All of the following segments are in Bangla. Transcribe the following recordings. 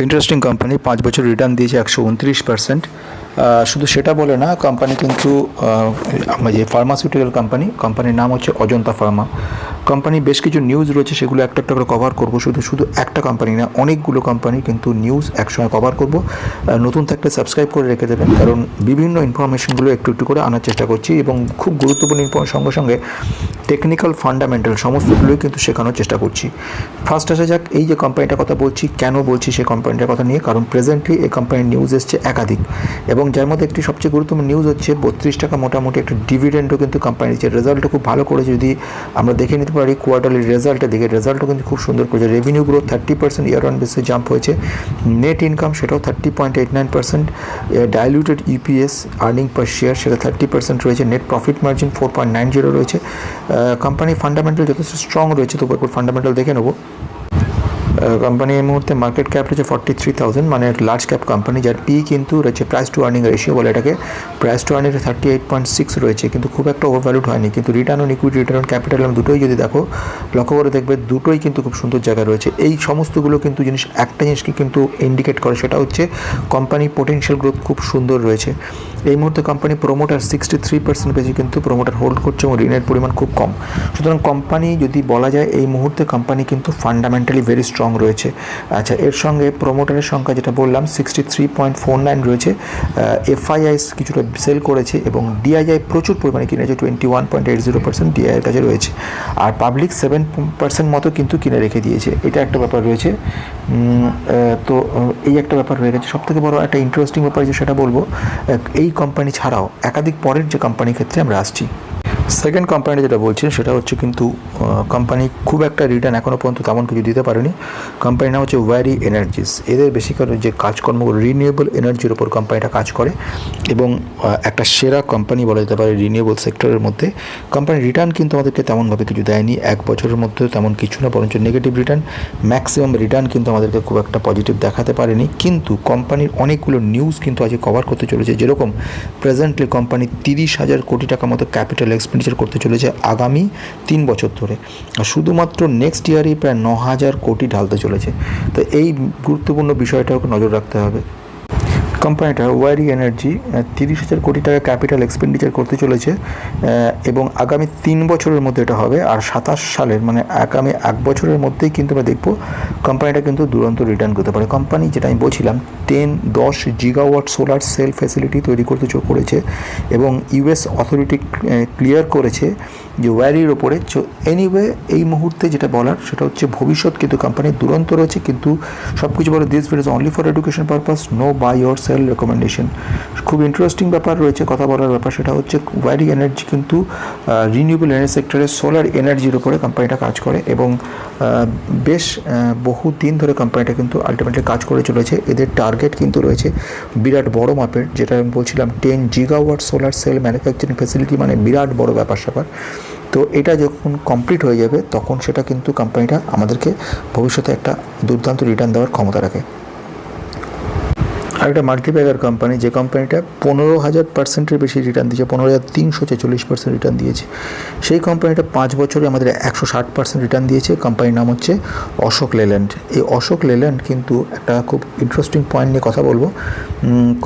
ইন্টারেস্টিং কোম্পানি 5 বছর রিটার্ন দিয়েছে 129%। শুধু সেটা বলে না, কোম্পানি কিন্তু যে ফার্মাসিউটিক্যাল কোম্পানির নাম হচ্ছে অজন্তা ফার্মা। কোম্পানি বেশ কিছু নিউজ রয়েছে, সেগুলো একটা একটা করে কভার করবো। শুধু একটা কোম্পানি না, অনেকগুলো কোম্পানি কিন্তু নিউজ একসঙ্গে কভার করব। নতুন থাকলে সাবস্ক্রাইব করে রেখে দেবেন, কারণ বিভিন্ন ইনফরমেশনগুলো একটু একটু করে আনার চেষ্টা করছি এবং খুব গুরুত্বপূর্ণ সঙ্গে সঙ্গে টেকনিক্যাল ফান্ডামেন্টাল সমস্তগুলোই কিন্তু শেখানোর চেষ্টা করছি। ফার্স্ট আসা যাক, এই যে কোম্পানিটার কথা বলছি, কেন বলছি সেই কোম্পানিটার কথা নিয়ে, কারণ প্রেজেন্টলি এই কোম্পানির নিউজ এসছে একাধিক, এবং যার মধ্যে একটি সবচেয়ে গুরুত্বপূর্ণ নিউজ হচ্ছে 32 টাকা মোটামুটি একটা ডিভিডেন্ডও কিন্তু কোম্পানি দিচ্ছে। রেজাল্টটা খুব ভালো করেছে, যদি আমরা দেখে নিতে পারি কোয়ার্টারলি রেজাল্টের দিকে, রেজাল্টও কিন্তু খুব সুন্দর করেছে। রেভিনিউ গ্রোথ 30% ইয়ার অন বেসিসে জাম্প হয়েছে, নেট ইনকাম সেটাও 30.89%, ডাইলিউটেড ইপিএস আর্নিং পার শেয়ার সেটা 30% রয়েছে, নেট প্রফিট মার্জিন 4.90 রয়েছে। কোম্পানি ফান্ডামেন্টাল যথেষ্ট স্ট্রং রয়েছে, তবু একবার ফান্ডামেন্টাল দেখে নেবো। কোম্পানি এই মুহূর্তে মার্কেট ক্যাপ রয়েছে 43,000, মানে লার্জ ক্যাপ কোম্পানি, যার পি কিন্তু রয়েছে প্রাইস টু আর্নিং রেশিও বলে এটাকে, প্রাইস টু আর্নিং 38.6 রয়েছে, কিন্তু খুব একটা ওভারভ্যালুড হয়নি। কিন্তু return on equity, return on capital দুটোই যদি দেখো, লক্ষ্য করে দেখবে দুটোই কিন্তু খুব সুন্দর জায়গায় রয়েছে। এই সমস্তগুলো কিন্তু একটা জিনিসকে কিন্তু ইন্ডিকেট করে, সেটা হচ্ছে কোম্পানি পোটেনশিয়াল গ্রোথ খুব সুন্দর রয়েছে। এই মুহূর্তে কোম্পানি প্রোমোটার 63% বেশি কিন্তু প্রোমোটার হোল্ড করছে এবং ঋণের পরিমাণ খুব কম। সুতরাং কোম্পানি যদি বলা যায় এই মুহূর্তে কোম্পানি কিন্তু ফান্ডামেন্টালি ভেরি স্ট্রং রয়েছে। আচ্ছা, এর সঙ্গে প্রোমোটারের সংখ্যা যেটা বললাম 63.49 রয়েছে, এফআইআই কিছুটা সেল করেছে এবং ডিআইআই প্রচুর পরিমাণে কিনেছে, 21.80% ডিআইআইয়ের কাছে রয়েছে, আর পাবলিক 7% মতো কিন্তু কিনে রেখে দিয়েছে। এটা একটা ব্যাপার রয়েছে। তো এই একটা ব্যাপার হয়ে গেছে। সবথেকে বড় একটা ইন্টারেস্টিং ব্যাপার যে সেটা বলবো, এই কোম্পানি ছাড়াও একাধিক পরের যে কোম্পানির ক্ষেত্রে আমরা আসছি। সেকেন্ড কোম্পানি যেটা বলছি সেটা হচ্ছে কিন্তু কোম্পানি খুব একটা রিটার্ন এখনও পর্যন্ত তেমন কিছু দিতে পারেনি। কোম্পানির নাম হচ্ছে ওয়ারি এনার্জিস। এদের বেশিরভাগ যে কাজকর্মগুলো রিনিউয়েবল এনার্জির ওপর কোম্পানিটা কাজ করে এবং একটা সেরা কোম্পানি বলা যেতে পারে রিনিউয়েবল সেক্টরের মধ্যে। কোম্পানির রিটার্ন কিন্তু আমাদেরকে তেমনভাবে কিছু দেয়নি, 1 বছরের মধ্যে তেমন কিছু না, বরঞ্চ নেগেটিভ রিটার্ন। ম্যাক্সিমাম রিটার্ন কিন্তু আমাদেরকে খুব একটা পজিটিভ দেখাতে পারেনি। কিন্তু কোম্পানির অনেকগুলো নিউজ কিন্তু আজকে কভার করতে চলেছে, যেরকম প্রেজেন্টলি কোম্পানি 30,000 কোটি টাকা মতো ক্যাপিটাল এক্সপেন্ডিচার করতে চলেছে আগামী 3 বছর ধরে, শুধুমাত্র নেক্সট ইয়ারেই প্রায় 9,000 কোটি ঢালতে চলেছে। তো এই গুরুত্বপূর্ণ বিষয়টাকে নজর রাখতে হবে। কোম্পানিটা ওয়ারি এনার্জি 30,000 কোটি টাকা ক্যাপিটাল এক্সপেন্ডিচার করতে চলেছে এবং আগামী 3 বছরের মধ্যে এটা হবে, আর 27 সালের মানে আগামী 1 বছরের মধ্যেই কিন্তু আমরা দেখব কোম্পানিটা কিন্তু দুরন্ত রিটার্ন করতে পারে। কোম্পানি যেটা আমি বলছিলাম 10 জিগাওয়াট সোলার সেল ফ্যাসিলিটি তৈরি করতে করেছে এবং ইউএস অথরিটি ক্লিয়ার করেছে যে ওয়ারির ওপরে। এনিওয়ে, এই মুহূর্তে যেটা বলার সেটা হচ্ছে ভবিষ্যৎ কিন্তু কোম্পানির দুরন্ত রয়েছে, কিন্তু সব কিছু বলে this video is only for education purpose, no buy or sell recommendation. খুব ইন্টারেস্টিং ব্যাপার রয়েছে, কথা বলার ব্যাপার, সেটা হচ্ছে ওয়ারি এনার্জি কিন্তু রিনিউয়েবল এনার্জি সেক্টরে সোলার এনার্জির উপরে কোম্পানিটা কাজ করে এবং বেশ বহু দিন ধরে কোম্পানিটা কিন্তু আলটিমেটলি কাজ করে চলেছে। এদের টার্গেট কিন্তু রয়েছে বিরাট বড় মাপের, যেটা আমি বলছিলাম 10 জিগাওয়াট সোলার সেল ম্যানুফ্যাকচারিং ফ্যাসিলিটি, মানে বিরাট বড় ব্যাপার। তো এটা যখন কমপ্লিট হয়ে যাবে তখন সেটা কিন্তু কোম্পানিটা আমাদেরকে ভবিষ্যতে একটা দুর্দান্ত রিটার্ন দেওয়ার ক্ষমতা রাখে। আর একটা মাল্টিপ্যাকার কোম্পানি, যে কোম্পানিটা 15,000% বেশি রিটার্ন দিয়েছে, 15,346% রিটার্ন দিয়েছে, সেই কোম্পানিটা 5 বছরে আমাদের 160% রিটার্ন দিয়েছে। কোম্পানির নাম হচ্ছে অশোক লেল্যান্ড। এই অশোক লেল্যান্ড কিন্তু একটা খুব ইন্টারেস্টিং পয়েন্ট নিয়ে কথা বলবো।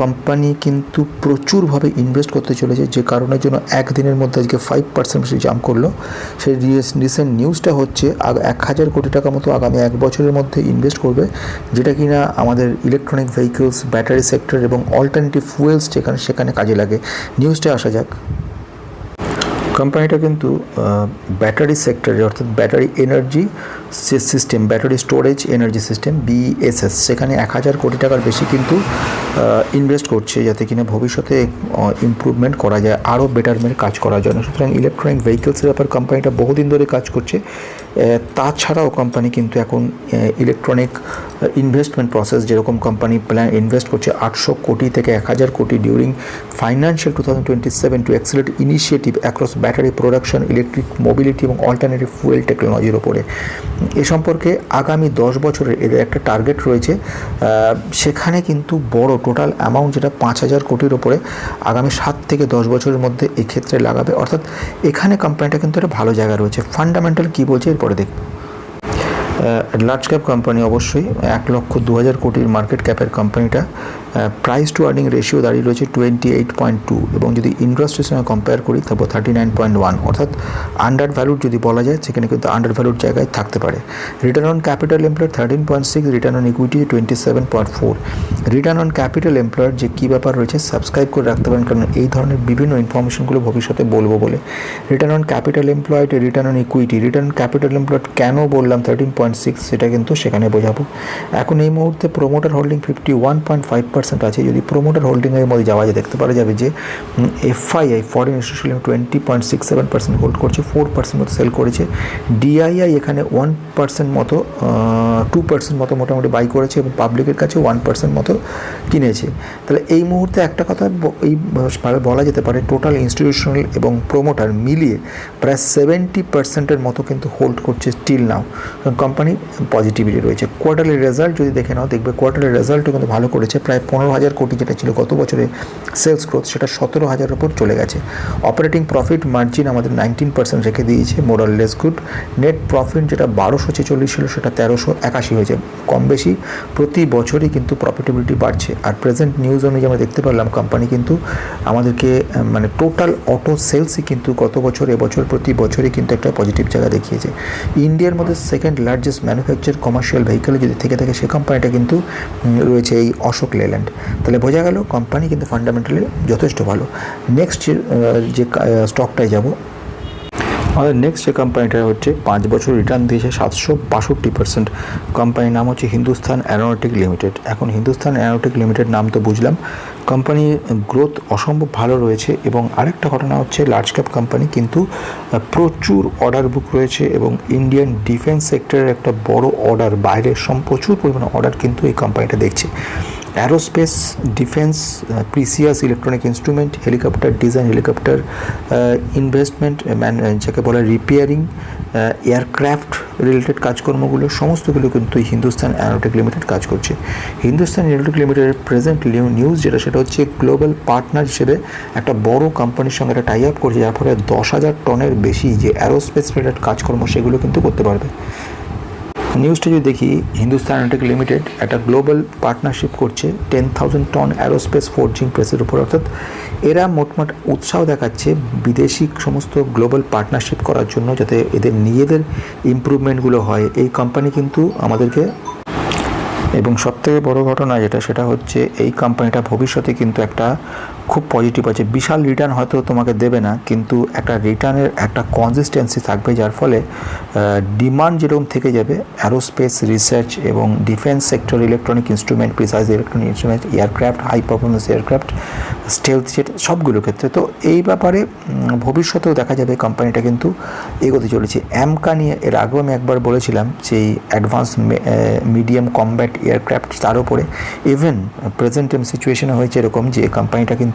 কোম্পানি কিন্তু প্রচুরভাবে ইনভেস্ট করতে চলেছে, যে কারণের জন্য একদিনের মধ্যে আজকে 5% বেশি জাম্প করলো। সেই রিসেন্ট নিউজটা হচ্ছে 1,000 কোটি টাকা মতো আগামী 1 বছরের মধ্যে ইনভেস্ট করবে, যেটা কিনা আমাদের ইলেকট্রনিক ভেহিকলস, ব্যাটারি সেক্টর এবং অল্টারনেটিভ ফুয়েলস সেখানে কাজে লাগে। নিউজটা আসা যাক। কোম্পানিটা কিন্তু ব্যাটারি সেক্টরে, অর্থাৎ battery energy system, battery storage energy system BESS, সেখানে 1,000 কোটি টাকার বেশি কিন্তু ইনভেস্ট করছে, যাতে কিনা ভবিষ্যতে ইমপ্রুভমেন্ট করা যায়, আরও বেটারমেন্ট কাজ করার জন্য। সুতরাং ইলেকট্রনিক ভেহিকলসের ব্যাপার কোম্পানিটা বহুদিন ধরে কাজ করছে। তাছাড়াও কোম্পানি কিন্তু এখন ইলেকট্রনিক ইনভেস্টমেন্ট প্রসেস, যেরকম কোম্পানি ইনভেস্ট করছে 800 কোটি থেকে 1,000 crore during financial 2027 to accelerate initiative across battery production, electric mobility এবং অল্টারনেটিভ ফুয়েল টেকনোলজির ওপরে। এ সম্পর্কে আগামী 10 বছরের এদের একটা টার্গেট রয়েছে, সেখানে কিন্তু বড় টোটাল অ্যামাউন্ট যেটা 5,000 কোটির ওপরে আগামী 7 থেকে 10 বছরের মধ্যে এই ক্ষেত্রে লাগাবে। অর্থাৎ এখানে কোম্পানিটা কিন্তু একটা ভালো জায়গা রয়েছে। ফান্ডামেন্টাল কী বলছে এরপরে দেখব। লার্জ ক্যাপ কোম্পানি অবশ্যই, 1,02,000 কোটির মার্কেট ক্যাপের কোম্পানিটা। প্রাইস টু আর্নিং রেশিও দাঁড়িয়ে রয়েছে 28.2, এবং যদি ইন্ডাস্ট্রির সঙ্গে কম্পেয়ার করি তারপর 39.1, অর্থাৎ আন্ডার ভ্যালুড যদি বলা যায়, সেখানে কিন্তু আন্ডার ভ্যালুড জায়গায় থাকতে পারে। Return on capital employed 13.6, return on equity 27.4। Return on capital employed যে কী ব্যাপার রয়েছে সাবস্ক্রাইব করে রাখতে পারেন, কারণ এই ধরনের বিভিন্ন ইনফরমেশনগুলো ভবিষ্যতে বলবো বলে। Return on capital employed, return on equity, return capital employed কেন বললাম 13.6 সেটা কিন্তু সেখানে বোঝাবো। এখন এই মুহূর্তে প্রোমোটার হোল্ডিং 51.5% আছে। যদি প্রোমোটার হোল্ডিংয়ের মধ্যে যাওয়া যায় দেখতে পারা যাবে যে এফআইআই ফরেন ইনস্টিটিউশন 20.67% হোল্ড করছে, 4% মতো সেল করেছে। ডিআইআই এখানে 1% মতো 2% মতো মোটামুটি বাই করেছে, এবং পাবলিকের কাছে 1% মতো কিনেছে। তাহলে এই মুহূর্তে একটা কথা এই বলা যেতে পারে, টোটাল ইনস্টিটিউশনাল এবং প্রোমোটার মিলিয়ে প্রায় 70%-এর মতো কিন্তু হোল্ড করছে স্টিল নাও। কোম্পানি পজিটিভিটি রয়েছে। কোয়ার্টারলি রেজাল্ট যদি দেখে নাও দেখবে কোয়ার্টারলি রেজাল্টও কিন্তু ভালো করেছে। প্রায় 15,000 কোটি যেটা ছিল গত বছরে সেলস গ্রোথ, সেটা 17,000-এর উপর চলে গেছে। অপারেটিং প্রফিট মার্জিন আমাদের 19% রেখে দিয়েছে, মোরাললেস গুড। নেট প্রফিট যেটা 1246 ছিল সেটা 1381 হয়েছে। কম বেশি প্রতি বছরই কিন্তু প্রফিটেবিলিটি বাড়ছে। আর প্রেজেন্ট নিউজ অনুযায়ী আমরা দেখতে পারলাম কোম্পানি কিন্তু আমাদেরকে মানে টোটাল অটো সেলসই কিন্তু গত বছর এবছর প্রতি বছরই কিন্তু একটা পজিটিভ জায়গা দেখিয়েছে। ইন্ডিয়ার মধ্যে সেকেন্ড লার্জেস্ট ম্যানুফ্যাকচার কমার্শিয়াল ভেহিকেলে যদি থেকে থাকে সে কোম্পানিটা কিন্তু রয়েছে এই অশোক লেল্যান্ড। তাহলে বোঝা গেল কোম্পানি কিন্তু ফান্ডামেন্টালি যথেষ্ট ভালো। নেক্সট যে স্টকটায় যাব, আমাদের নেক্সট যে কোম্পানিটা হচ্ছে 5 বছর রিটার্ন দিয়েছে 762%। কোম্পানির নাম হচ্ছে হিন্দুস্তান অ্যারোনটিক লিমিটেড। এখন হিন্দুস্তান অ্যারোনটিক লিমিটেড নাম তো বুঝলাম, কোম্পানির গ্রোথ অসম্ভব ভালো রয়েছে। এবং আরেকটা ঘটনা হচ্ছে লার্জ ক্যাপ কোম্পানি, কিন্তু প্রচুর অর্ডার বুক রয়েছে, এবং ইন্ডিয়ান ডিফেন্স সেক্টরের একটা বড় অর্ডার, বাইরের প্রচুর পরিমাণে অর্ডার কিন্তু এই কোম্পানিটা দেখছে। Aerospace, defence, precious electronic instrument, helicopter design, helicopter investment, যাকে বলে রিপেয়ারিং, এয়ারক্রাফট রিলেটেড কাজকর্মগুলো সমস্তগুলো কিন্তু হিন্দুস্তান অ্যারোনটিক লিমিটেড কাজ করছে। হিন্দুস্তান অ্যারোনটিক লিমিটেডের প্রেজেন্ট নিউজ যেটা, সেটা হচ্ছে গ্লোবাল পার্টনার হিসেবে একটা বড় কোম্পানির সঙ্গে একটা টাই আপ করছে, যার ফলে 10,000 টনের বেশি যে অ্যারোস্পেস রিলেটেড কাজকর্ম সেগুলো কিন্তু করতে পারবে। নিউজটা যদি দেখি, হিন্দুস্তান অ্যারোনটিক লিমিটেড একটা গ্লোবাল পার্টনারশিপ করছে 10,000 টন অ্যারোস্পেস ফোর্জিং প্রেসের উপর, অর্থাৎ এরা মোটমাট উৎসাহ দেখাচ্ছে বিদেশি সমস্ত গ্লোবাল পার্টনারশিপ করার জন্য, যাতে এদের নিজেদের ইমপ্রুভমেন্টগুলো হয়। এই কোম্পানি কিন্তু আমাদেরকে, এবং সবথেকে বড় ঘটনা যেটা সেটা হচ্ছে এই কোম্পানিটা ভবিষ্যতে কিন্তু একটা খুব পজিটিভ আছে। বিশাল রিটার্ন হয়তো তোমাকে দেবে না, কিন্তু একটা রিটার্নের একটা কনসিস্টেন্সি থাকবে, যার ফলে ডিমান্ড যেরকম থেকে যাবে অ্যারোস্পেস রিসার্চ এবং defence sector, electronic instrument, precise electronic instrument, aircraft, high performance aircraft, stealth jet, সবগুলোর ক্ষেত্রে। তো এই ব্যাপারে ভবিষ্যতেও দেখা যাবে কোম্পানিটা কিন্তু এগোতে চলেছে। অ্যামকা নিয়ে এর আগেও আমি একবার বলেছিলাম যে অ্যাডভান্স মিডিয়াম কমব্যাট এয়ারক্রাফট, তার উপরে ইভেন প্রেজেন্ট সিচুয়েশনে হয়েছে এরকম যে কোম্পানিটা কিন্তু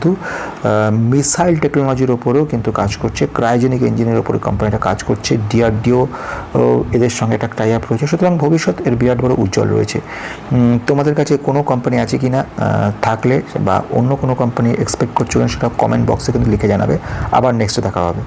মিসাইল টেকনোলজির ওপরেও কিন্তু কাজ করছে, ক্রায়োজেনিক ইঞ্জিনের ওপরে কোম্পানিটা কাজ করছে, ডিআরডিও এদের সঙ্গে একটা টাই আপ রয়েছে। সুতরাং ভবিষ্যৎ এর বিরাট বড় উজ্জ্বল রয়েছে। তোমাদের কাছে কোনো কোম্পানি আছে কি না, থাকলে বা অন্য কোনো কোম্পানি এক্সপেক্ট করছো সেটা কমেন্ট বক্সে কিন্তু লিখে জানাবে। আবার নেক্সটে দেখা হবে।